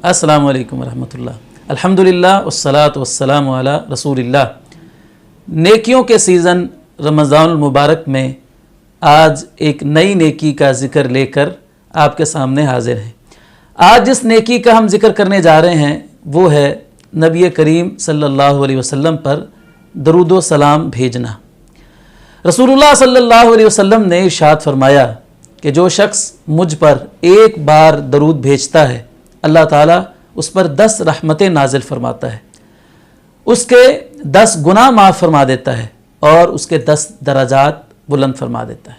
السلام علیکم ورحمۃ اللہ. الحمدللہ والصلاۃ والسلام علی رسول اللہ. نیکیوں کے سیزن رمضان المبارک میں آج ایک نئی نیکی کا ذکر لے کر آپ کے سامنے حاضر ہیں. آج جس نیکی کا ہم ذکر کرنے جا رہے ہیں وہ ہے نبی کریم صلی اللہ علیہ وسلم پر درود و سلام بھیجنا. رسول اللہ صلی اللہ علیہ وسلم نے ارشاد فرمایا کہ جو شخص مجھ پر ایک بار درود بھیجتا ہے اللہ تعالیٰ اس پر 10 رحمتیں نازل فرماتا ہے، اس کے 10 گناہ معاف فرما دیتا ہے اور اس کے 10 درجات بلند فرما دیتا ہے.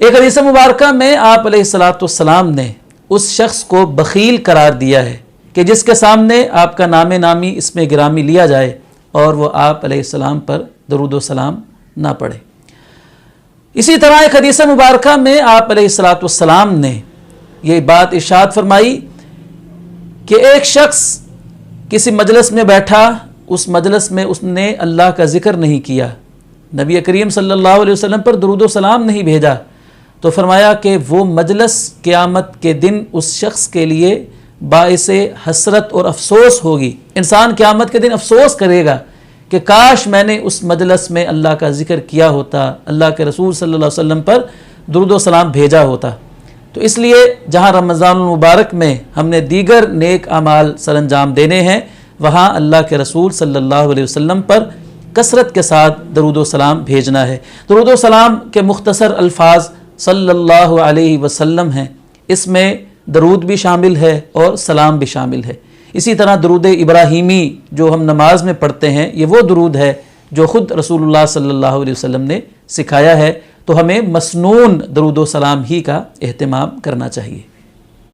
ایک حدیث مبارکہ میں آپ علیہ السلام نے اس شخص کو بخیل قرار دیا ہے کہ جس کے سامنے آپ کا نام نامی اسم گرامی لیا جائے اور وہ آپ علیہ السلام پر درود و سلام نہ پڑھے. اسی طرح ایک حدیث مبارکہ میں آپ علیہ السلام نے یہ بات ارشاد فرمائی کہ ایک شخص کسی مجلس میں بیٹھا، اس مجلس میں اس نے اللہ کا ذکر نہیں کیا، نبی کریم صلی اللہ علیہ وسلم پر درود و سلام نہیں بھیجا، تو فرمایا کہ وہ مجلس قیامت کے دن اس شخص کے لیے باعث حسرت اور افسوس ہوگی. انسان قیامت کے دن افسوس کرے گا کہ کاش میں نے اس مجلس میں اللہ کا ذکر کیا ہوتا، اللہ کے رسول صلی اللہ علیہ وسلم پر درود و سلام بھیجا ہوتا. تو اس لیے جہاں رمضان المبارک میں ہم نے دیگر نیک اعمال سر انجام دینے ہیں، وہاں اللہ کے رسول صلی اللہ علیہ وسلم پر کثرت کے ساتھ درود و سلام بھیجنا ہے. درود و سلام کے مختصر الفاظ صلی اللہ علیہ وسلم ہیں. اس میں درود بھی شامل ہے اور سلام بھی شامل ہے. اسی طرح درود ابراہیمی جو ہم نماز میں پڑھتے ہیں، یہ وہ درود ہے جو خود رسول اللہ صلی اللہ علیہ وسلم نے سکھایا ہے. تو ہمیں مسنون درود و سلام ہی کا اہتمام کرنا چاہیے.